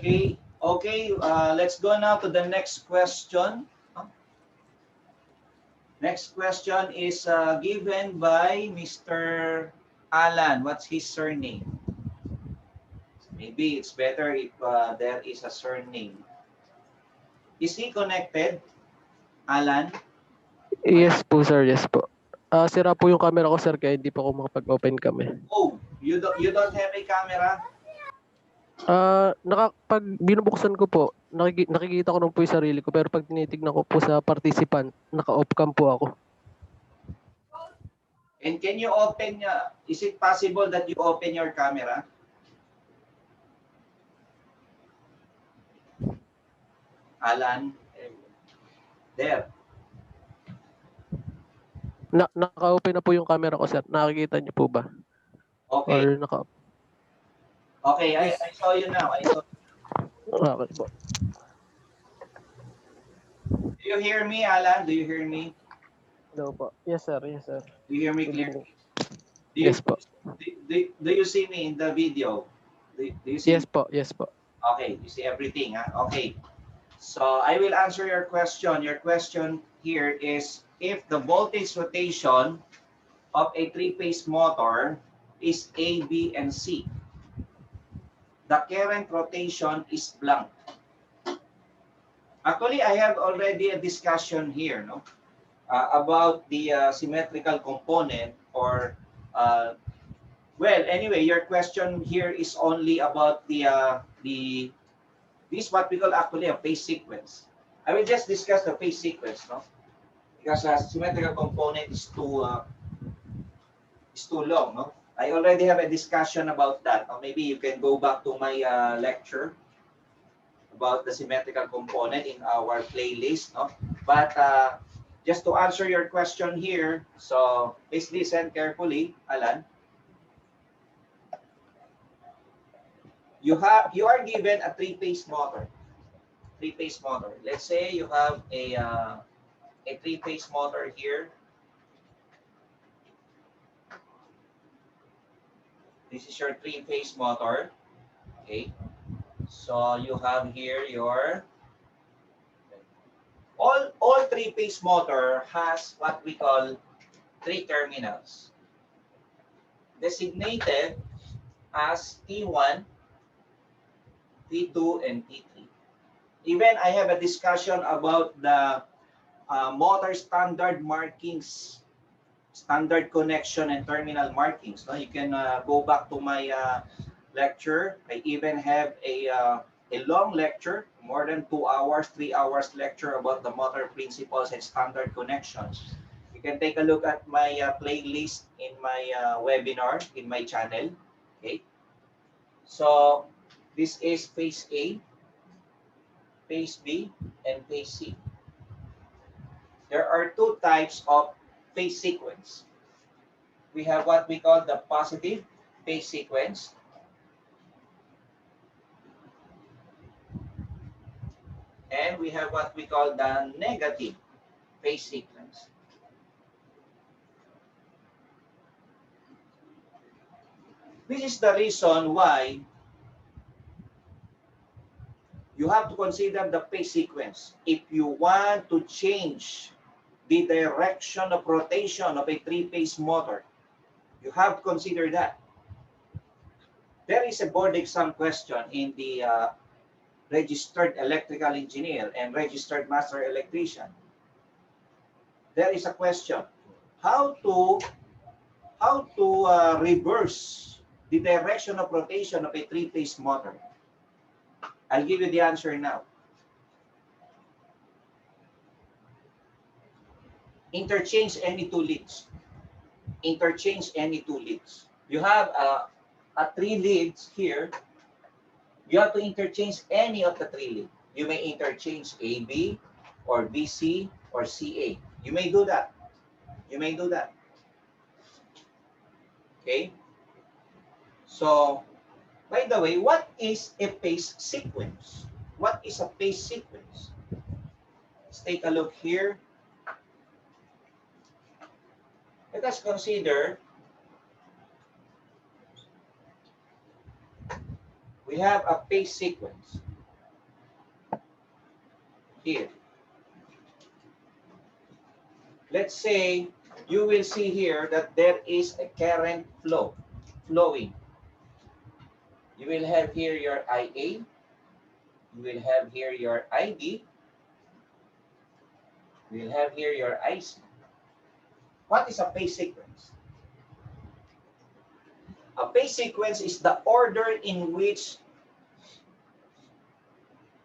Okay. Let's go now to the next question. Next question is given by Mr. Alan. What's his surname? Maybe it's better if there is a surname. Is he connected, Alan? Yes po, sir. Yes po. Sira po yung camera ko, sir, kaya hindi po ako makapag-open kami. Oh, you don't have a camera? Pag binubuksan ko po, nakikita ko lang po yung sarili ko, pero pag tinitignan ko po sa participant, naka-off cam po ako. And can you open, is it possible that you open your camera? Alan, there. Naka-open na po yung camera ko, sir. Nakikita niyo po ba? Okay. Or Okay, I saw you now. Okay po. Do you hear me, Alan? Do you hear me? Hello po. Yes, sir. Yes, sir. Do you hear me clearly? Yes po. Do you see me in the video? Do you see Yes po. Yes po. Okay, you see everything, huh? Okay. So I will answer your question. Your question here is if the voltage rotation of a three-phase motor is A, B, and C, the current rotation is blank. Actually, I have already a discussion here, no, about the symmetrical component or well, anyway, your question here is only about this what we call actually a phase sequence. I will just discuss the phase sequence, no, because symmetrical component is too long, no. I already have a discussion about that. Or maybe you can go back to my lecture about the symmetrical component in our playlist, no? But just to answer your question here, so please listen carefully, Alan. You are given a three-phase motor. Three-phase motor. Let's say you have a three-phase motor here. This is your three-phase motor. Okay. So you have here your all three-phase motor has what we call three terminals, designated as T1, T2, and T3. Even I have a discussion about the motor standard markings, standard connection and terminal markings. No? You can go back to my lecture. I even have a long lecture, more than 2 hours, 3 hours lecture about the motor principles and standard connections. You can take a look at my playlist in my webinar in my channel. Okay. So this is phase A, phase B, and phase C. There are two types of phase sequence. We have what we call the positive phase sequence, and we have what we call the negative phase sequence. This is the reason why you have to consider the phase sequence. If you want to change the direction of rotation of a three-phase motor, you have to consider that. There is a board exam question in the registered electrical engineer and registered master electrician. There is a question: how to reverse the direction of rotation of a three-phase motor. I'll give you the answer now. Interchange any two leads. Interchange any two leads. You have three leads here. You have to interchange any of the three leads. You may interchange AB or BC or CA. You may do that. You may do that. Okay? So, by the way, what is a phase sequence? What is a phase sequence? Let's take a look here. Let us consider we have a phase sequence here. Let's say you will see here that there is a current flowing. You will have here your IA, you will have here your IB, you will have here your IC. What is a phase sequence? A phase sequence is the order in which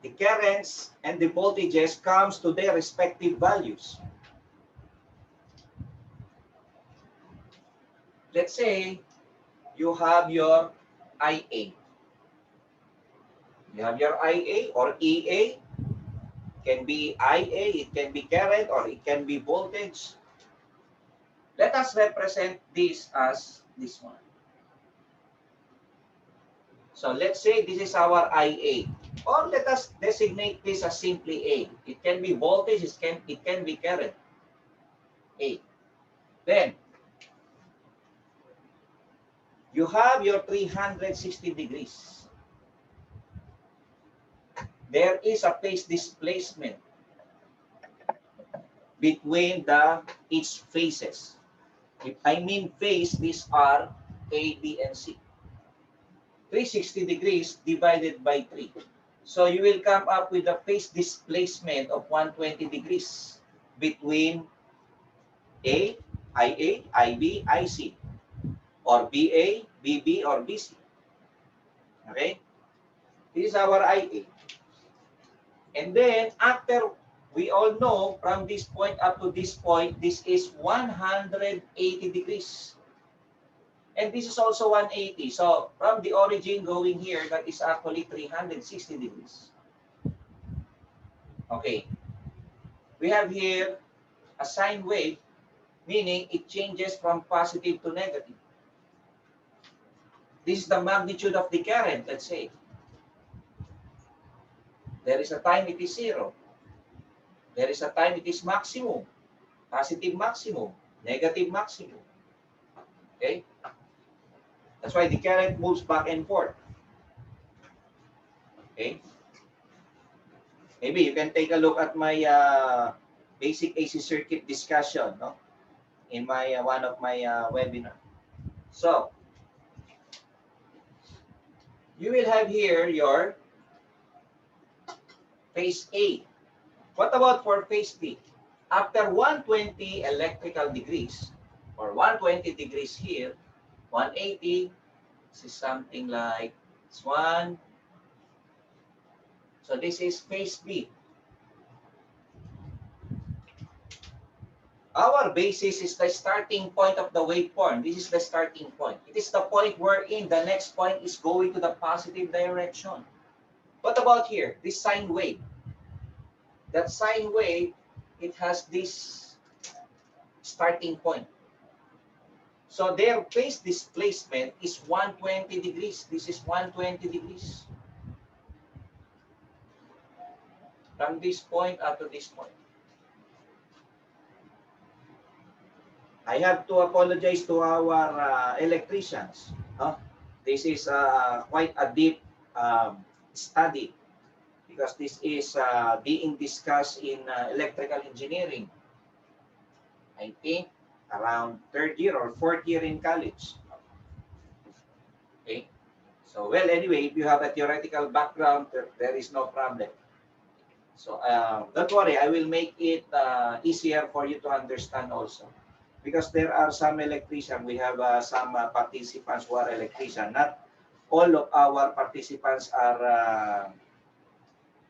the currents and the voltages comes to their respective values. Let's say you have your IA. You have your IA or EA. It can be IA, it can be current, or it can be voltage. Let us represent this as this one. So let's say this is our IA. Or let us designate this as simply A. It can be voltage, it can be current. A. Then, you have your 360 degrees. There is a phase displacement between each phases. If I mean phase, these are A, B, and C. 360 degrees divided by 3. So you will come up with a phase displacement of 120 degrees between A, IA, IB, IC, or BA, BB, or BC. Okay? This is our IA. And then after, we all know from this point up to this point, this is 180 degrees. And this is also 180. So from the origin going here, that is actually 360 degrees. Okay. We have here a sine wave, meaning it changes from positive to negative. This is the magnitude of the current, let's say. There is a time it is 0. There is a time it is maximum, positive maximum, negative maximum. Okay? That's why the current moves back and forth. Okay? Maybe you can take a look at my basic AC circuit discussion, no? In my one of my webinar. So, you will have here your phase A. What about for phase B? After 120 electrical degrees, or 120 degrees here, 180, this is something like this one. So this is phase B. Our basis is the starting point of the waveform. This is the starting point. It is the point wherein the next point is going to the positive direction. What about here? This sine wave. That sine wave, it has this starting point. So their phase displacement is 120 degrees. This is 120 degrees. From this point up to this point. I have to apologize to our electricians. This is quite a deep study because this is being discussed in electrical engineering. I think around third year or fourth year in college. Okay. So, well, anyway, if you have a theoretical background, there is no problem. So, don't worry, I will make it easier for you to understand also. Because there are some electricians, we have some participants who are electricians. Not all of our participants are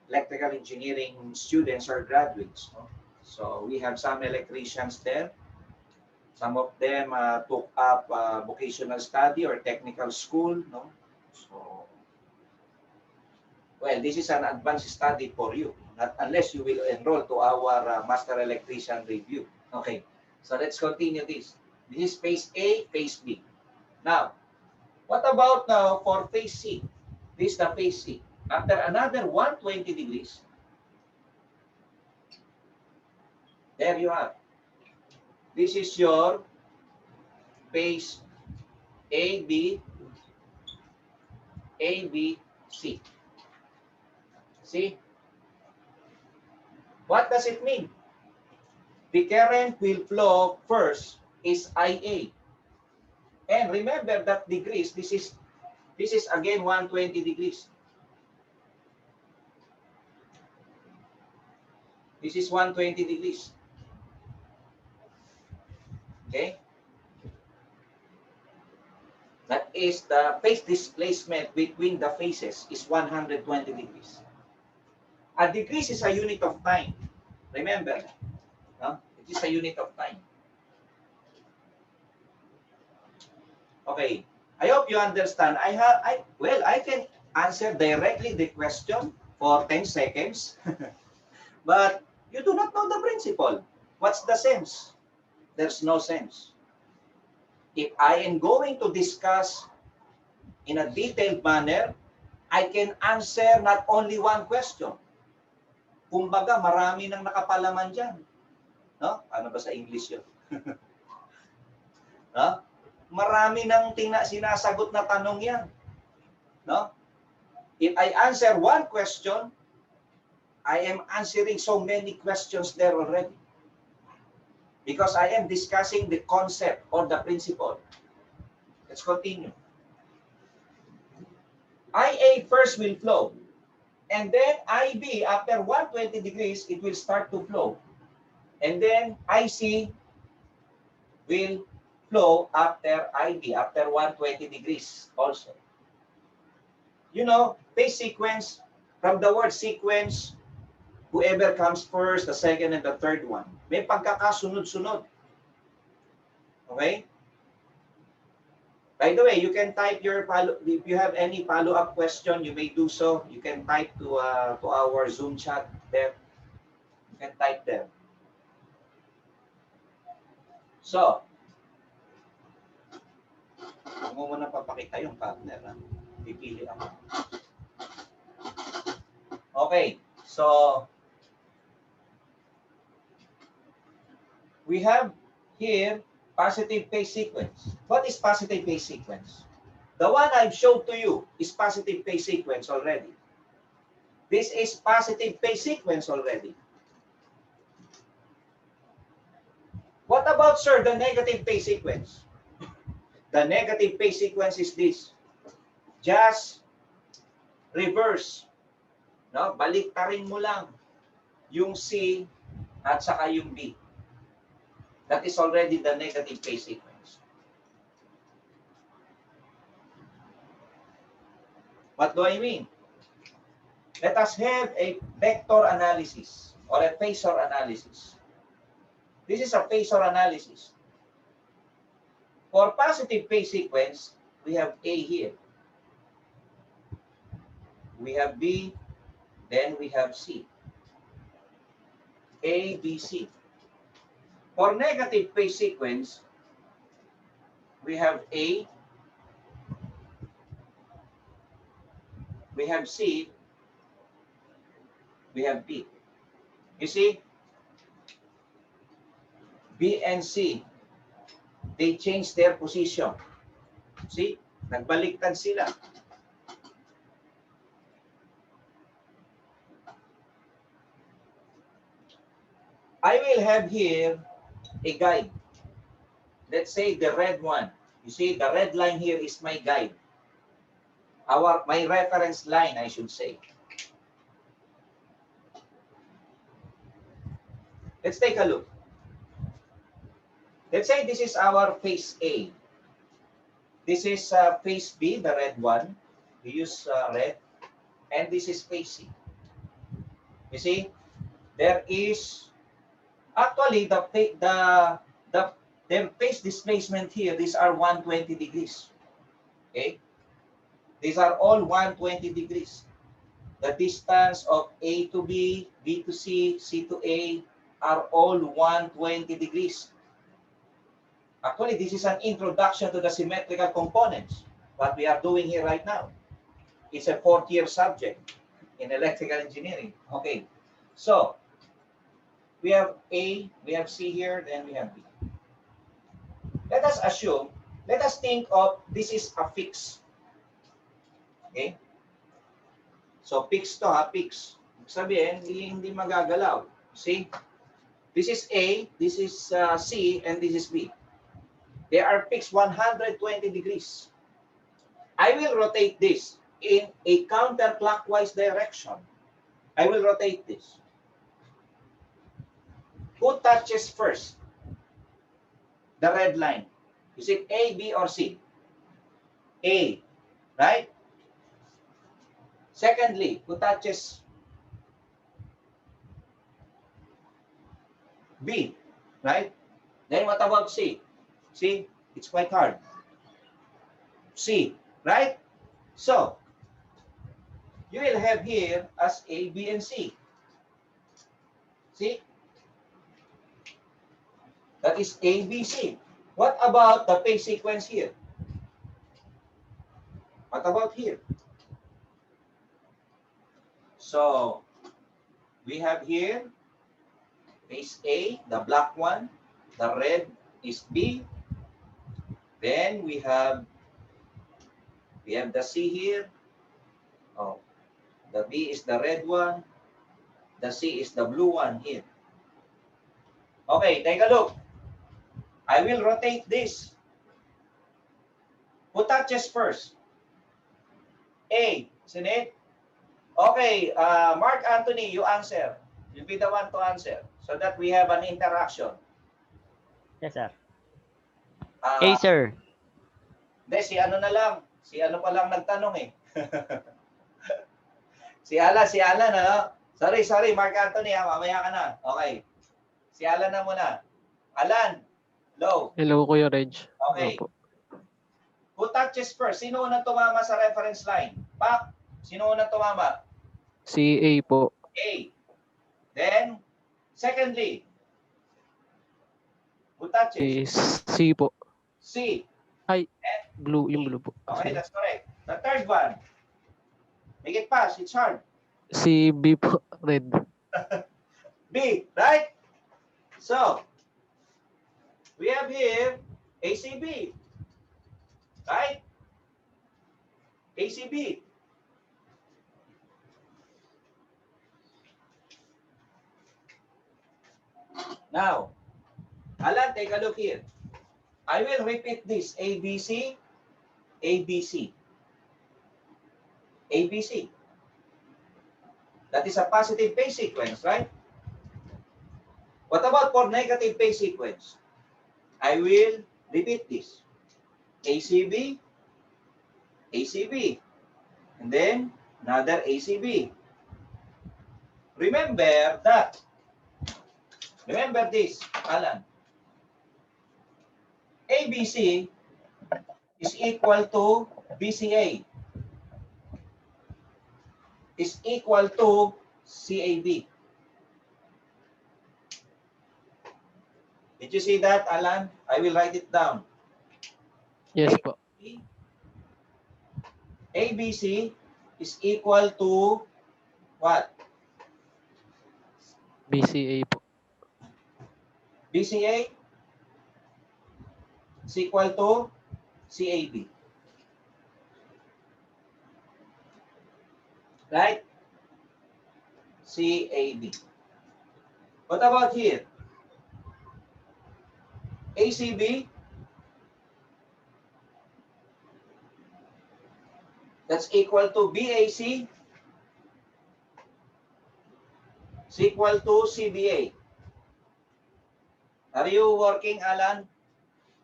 electrical engineering students or graduates. No? So we have some electricians there. Some of them took up vocational study or technical school. No? So, well, this is an advanced study for you, not unless you will enroll to our master electrician review. Okay. So let's continue this. This is phase A, phase B. Now, what about now for phase C? This is the phase C. After another 120 degrees, there you are. This is your phase A, B, C. See? What does it mean? The current will flow first is IA. And remember that degrees, this is again 120 degrees. This is 120 degrees. Okay? That is the phase displacement between the phases is 120 degrees. A degrees is a unit of time. Remember, no? It is a unit of time. Okay. I hope you understand. I can answer directly the question for 10 seconds, but you do not know the principle. What's the sense? There's no sense. If I am going to discuss in a detailed manner, I can answer not only one question. Kumbaga, marami nang nakapalaman dyan. No? Ano ba sa English yun? No? Marami nang sinasagot na tanong yan. No? If I answer one question, I am answering so many questions there already. Because I am discussing the concept or the principle. Let's continue. IA first will flow. And then IB, after 120 degrees, it will start to flow. And then IC will flow after IB, after 120 degrees also. You know, phase sequence, from the word sequence, whoever comes first, the second, and the third one. May pagkakasunod-sunod. Okay? By the way, you can type your if you have any follow-up question, you may do so. You can type to our Zoom chat there. You can type there. So, kung mo muna papakita yung partner, ha? Pipili ako. Okay, so we have here positive phase sequence. What is positive phase sequence? The one I've showed to you is positive phase sequence already. This is positive phase sequence already. What about, sir, the negative phase sequence? The negative phase sequence is this. Just reverse. No? Baliktarin mo lang yung C at saka yung B. That is already the negative phase sequence. What do I mean? Let us have a vector analysis or a phasor analysis. This is a phasor analysis. For positive phase sequence, we have A here. We have B, then we have C. A, B, C. For negative phase sequence, we have A, we have C, we have B. You see, B and C, they change their position. See, nagbaliktad sila. I will have here a guide. Let's say the red one. You see, the red line here is my guide. My reference line, I should say. Let's take a look. Let's say this is our phase A. This is phase B, the red one. We use red. And this is phase C. You see, there is actually their phase displacement here, these are 120 degrees. Okay? These are all 120 degrees. The distance of A to B, B to C, C to A are all 120 degrees. Actually, this is an introduction to the symmetrical components, what we are doing here right now. It's a fourth-year subject in electrical engineering. Okay, so we have A, we have C here, then we have B. Let us assume, let us think of this is a fix. Okay? So, fixed to ha, fixed. Sabihin, hindi magagalaw. See? This is A, this is C, and this is B. They are fixed 120 degrees. I will rotate this in a counterclockwise direction. I will rotate this. Who touches first? The red line. Is it A, B, or C? A, right? Secondly, who touches B, right? Then what about C? See, it's quite hard. C, right? So, you will have here as A, B, and C. See? That is A, B, C. What about the phase sequence here? What about here? So, we have here phase A, the black one. The red is B. Then we have the C here. Oh, the B is the red one. The C is the blue one here. Okay, take a look. I will rotate this. Who touches first? A, isn't it? Okay, Mark Anthony, you answer. You'll be the one to answer so that we have an interaction. Yes, sir. Uh, Sir. Hindi, si ano na lang. Si ano pa lang nagtanong eh. si Alan, ano? Sorry, Mark Anthony, mamaya ka na. Okay. Si Alan na muna. Alan, low. Hello, Kuya Reg. Okay. Opo. Who touches first? Sino unang tumama sa reference line? Pak, sino unang tumama? Si A po. A. Then, secondly, who touches? Is C po. C. Ay, blue. Yung blue po. Okay, that's correct. The third one. Make it fast. It's hard. Si B po. Red. B, right? So, we have here ACB. Right? ACB. Now, Alan, take a look here. I will repeat this. ABC, ABC, ABC. That is a positive phase sequence, right? What about for negative phase sequence? I will repeat this. ACB, ACB, and then another ACB. Remember this, Alan. ABC is equal to BCA is equal to CAB. Did you see that, Alan? I will write it down. Yes po. ABC is equal to what? BCA po. BCA is equal to CAB. Right? CAB. What about here? ACB, that's equal to BAC is equal to CBA. Are you working, Alan?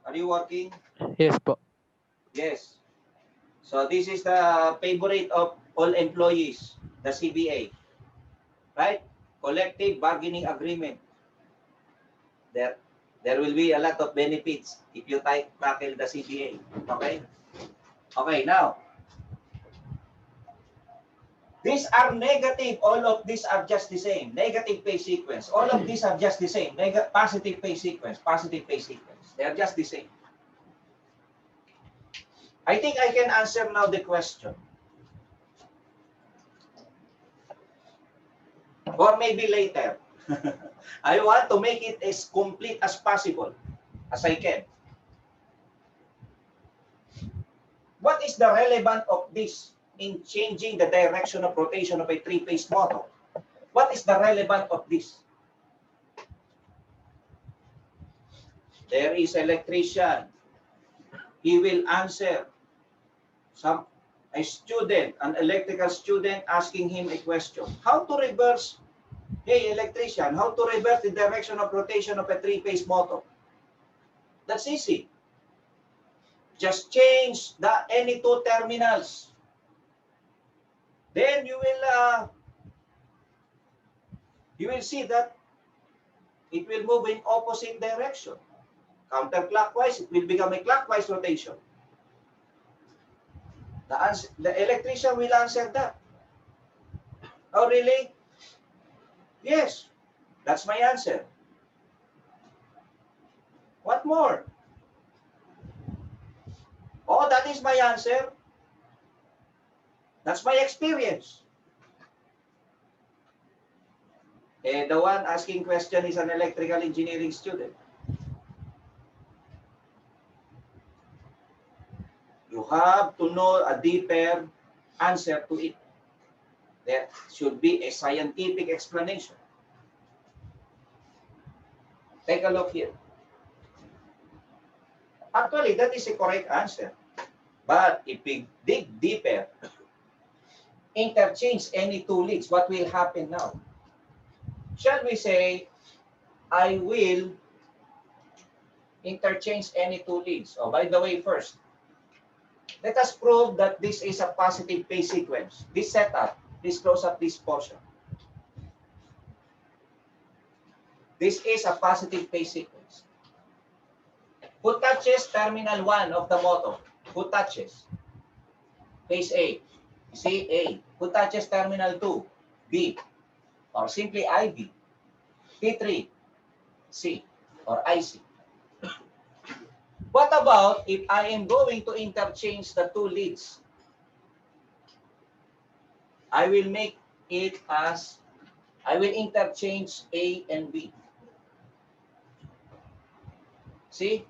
Are you working? Yes po. Yes. So this is the favorite of all employees, the CBA. Right? Collective Bargaining Agreement. There will be a lot of benefits if you tackle the CBA. Okay? Okay, now. These are negative. All of these are just the same. Negative phase sequence. All of these are just the same. Positive phase sequence. Positive phase sequence. They are just the same. I think I can answer now the question. Or maybe later. I want to make it as complete as possible, as I can. What is the relevance of this in changing the direction of rotation of a three-phase motor. What is the relevance of this? There is electrician. He will answer a student, an electrical student asking him a question. How to reverse, hey electrician, how to reverse the direction of rotation of a three-phase motor? That's easy. Just change any two terminals. Then you will see that it will move in opposite direction. Counterclockwise, it will become a clockwise rotation. The electrician will answer that. Oh, really? Yes, that's my answer. What more? Oh, that is my answer. That's my experience. The one asking question is an electrical engineering student. You have to know a deeper answer to it. There should be a scientific explanation. Take a look here. Actually, that is a correct answer. But if we dig deeper, interchange any two leads, what will happen now? Shall we say, I will interchange any two leads? Oh, by the way, first, let us prove that this is a positive phase sequence. This setup, this close up this portion. This is a positive phase sequence. Who touches terminal 1 of the motor? Who touches? Phase A. You see, A. Who touches terminal 2? B. Or simply IB. T3. C. Or IC. What about if I am going to interchange the two leads? I will make it as, I will interchange A and B. See?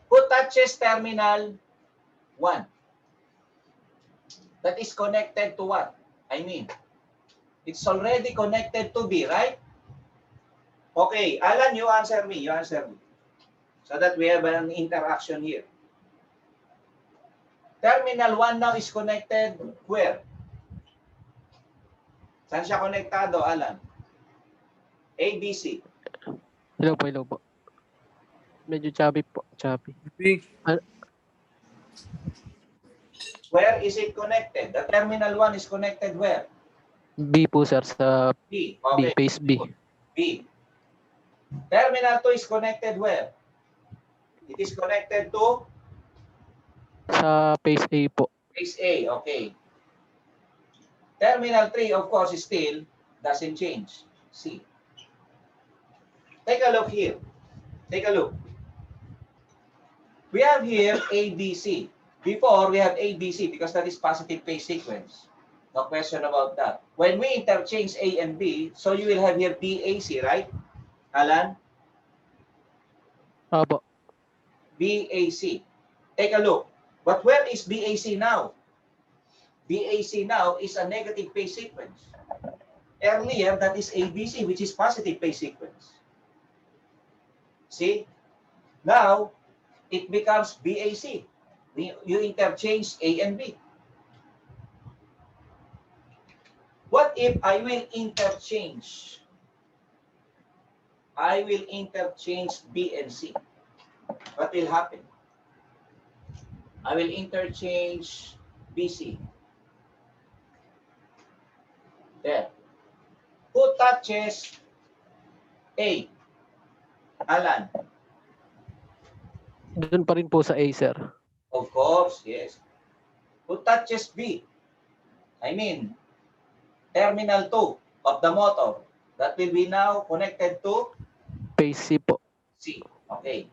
Who touches terminal 1? That is connected to what? I mean, it's already connected to B, right? Okay, Alan, you answer me. You answer me. So that we have an interaction here. Terminal 1 now is connected where? Saan siya konektado, Alan? A, B, C. Hello po, hello po. Medyo chubby po, chubby. Where is it connected? The terminal 1 is connected where? B po sir, sa B. B, Okay. phase B. B. Terminal 2 is connected where? It is connected to Sa phase A po. phase A. Okay. Terminal 3, of course, still doesn't change. C. Take a look here. Take a look. We have here ABC. Before, we have ABC because that is positive phase sequence. No question about that. When we interchange A and B, so you will have here BAC, right? Alan? Opo. BAC. Take a look. But where is BAC now? BAC now is a negative phase sequence. Earlier, that is ABC, which is positive phase sequence. See? Now, it becomes BAC. You interchange A and B. What if I will interchange? I will interchange B and C. What will happen? I will interchange BC. There. Who touches A? Alan? Doon pa rin po sa A sir. Of course, yes. Who touches B? I mean, terminal 2 of the motor. That will be now connected to Phase C po. C. Okay.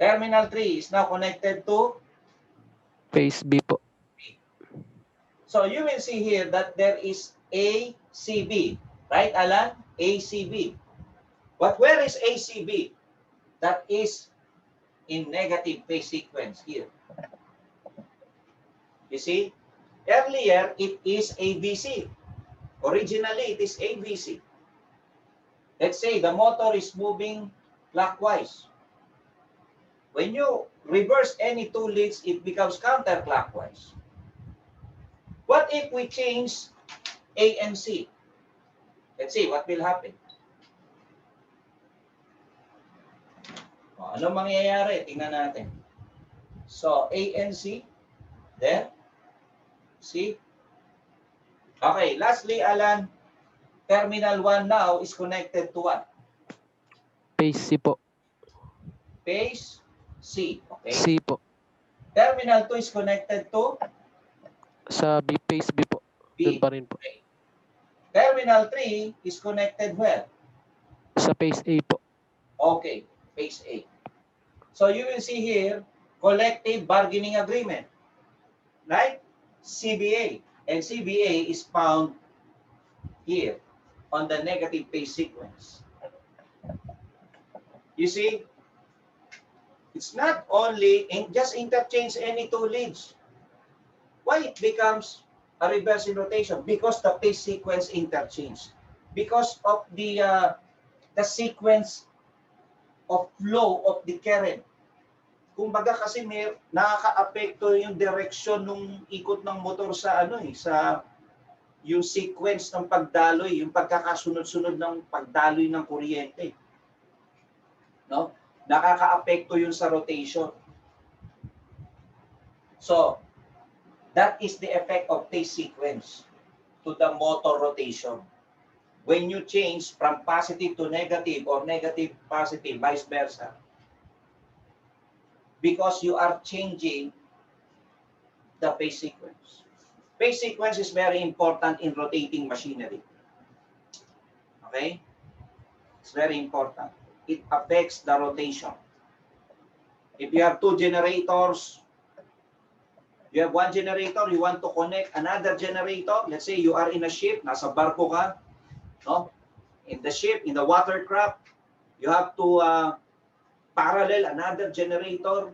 Terminal 3 is now connected to Phase B po. B. So you will see here that there is ACB. Right, Alan? ACB. But where is ACB? That is in negative phase sequence here. You see? Earlier, it is ABC. Originally, it is ABC. Let's say the motor is moving clockwise. When you reverse any two leads, it becomes counterclockwise. What if we change A and C? Let's see what will happen. Ano mangyayari? Tingnan natin. So, A and C. There. C. Okay, lastly, Alan, Terminal 1 now is connected to what? Phase C po. Phase C. Okay. C po. Terminal 2 is connected to Sa B, phase B po. Doon B. pa rin po. Okay. Terminal 3 is connected where? Sa phase A po. Okay, phase A. So you will see here, collective bargaining agreement, right? CBA. And CBA is found here on the negative phase sequence. You see, it's not only just interchange any two leads. Why it becomes a reverse in rotation? Because the phase sequence interchange. Because of the sequence of flow of the current. Kumbaga kasi may nakaka-apekto yung direksyon ng ikot ng motor sa sa yung sequence ng pagdaloy, yung pagkakasunod-sunod ng pagdaloy ng kuryente. No? Nakaka-apekto yun sa rotation. So, that is the effect of phase sequence to the motor rotation. When you change from positive to negative or negative positive, vice versa, because you are changing the phase sequence. Phase sequence is very important in rotating machinery. Okay? It's very important. It affects the rotation. If you have two generators, you have one generator, you want to connect another generator. Let's say you are in a ship, nasa barko ka, no? In the ship, in the watercraft, you have to parallel another generator.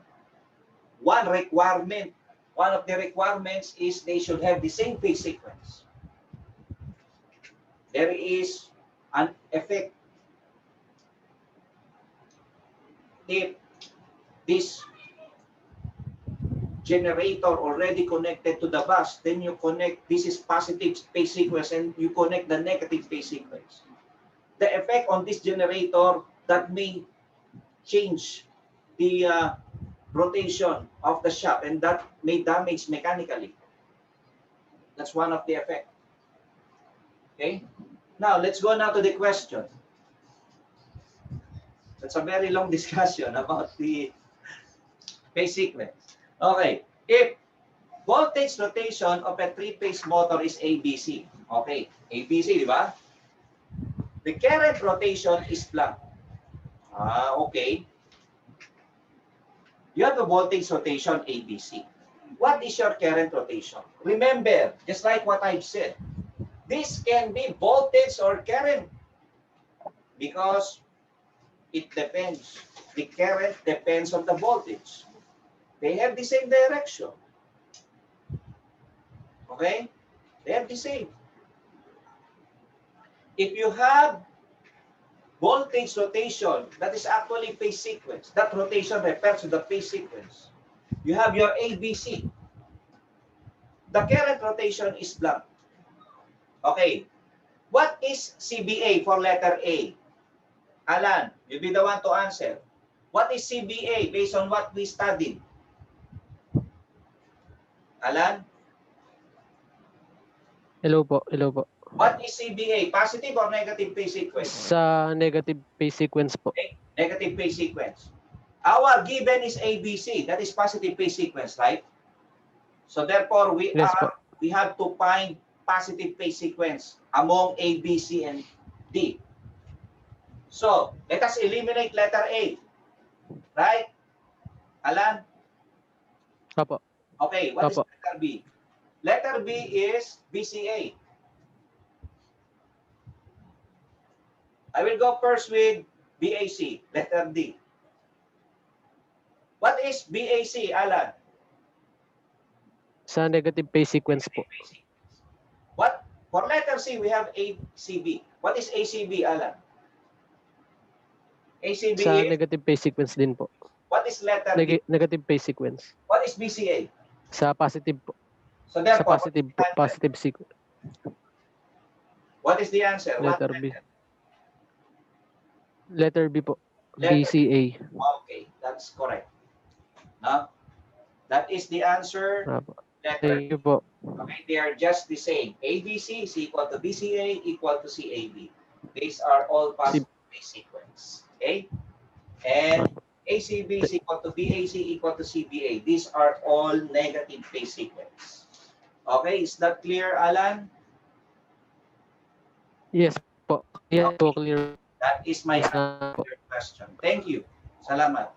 One of the requirements is they should have the same phase sequence. There is an effect if this generator already connected to the bus, then you connect, this is positive phase sequence, and you connect the negative phase sequence. The effect on this generator that may change the rotation of the shaft, and that may damage mechanically. That's one of the effects. Okay? Now, let's go now to the question. That's a very long discussion about the phase sequence. Okay. If voltage rotation of a three-phase motor is ABC. Okay. ABC, di ba? The current rotation is blank. Okay. You have a voltage rotation ABC. What is your current rotation? Remember, just like what I've said, this can be voltage or current because it depends. The current depends on the voltage. They have the same direction. Okay? They have the same. If you have voltage rotation, that is actually phase sequence. That rotation refers to the phase sequence. You have your ABC. The current rotation is blank. Okay. What is CBA for letter A? Alan, you'll be the one to answer. What is CBA based on what we studied? Alan? Hello po, hello po. What is CBA? Positive or negative phase sequence? Sa negative phase sequence po. Okay. Negative phase sequence. Our given is ABC. That is positive phase sequence, right? So therefore, Yes po. we have to find positive phase sequence among A, B, C, and D. So let us eliminate letter A. Right? Alan? Apo. Okay, what is Apo. letter B? Letter B is BCA. I will go first with BAC, letter D. What is BAC, Alan? Sa negative phase sequence po. What? For letter C, we have ACB. What is ACB, Alan? ACB Sa is, negative phase sequence din po. what is letter D? Negative phase sequence. What is BCA? Sa positive po. So Sa therefore, positive po. Positive sequence. what is the answer? What Letter B. Letter B po. Letter B. BCA. Okay, that's correct. No? That is the answer. Apo. Letter Thank you po. Okay, they are just the same. ABC is equal to BCA equal to CAB. These are all positive phase sequence. Okay? And ACB is equal to BAC equal to CBA. These are all negative phase sequence. Okay, is that clear, Alan? Yes po. Yes po, Okay. clear. That is my answer to your question. Thank you. Salamat.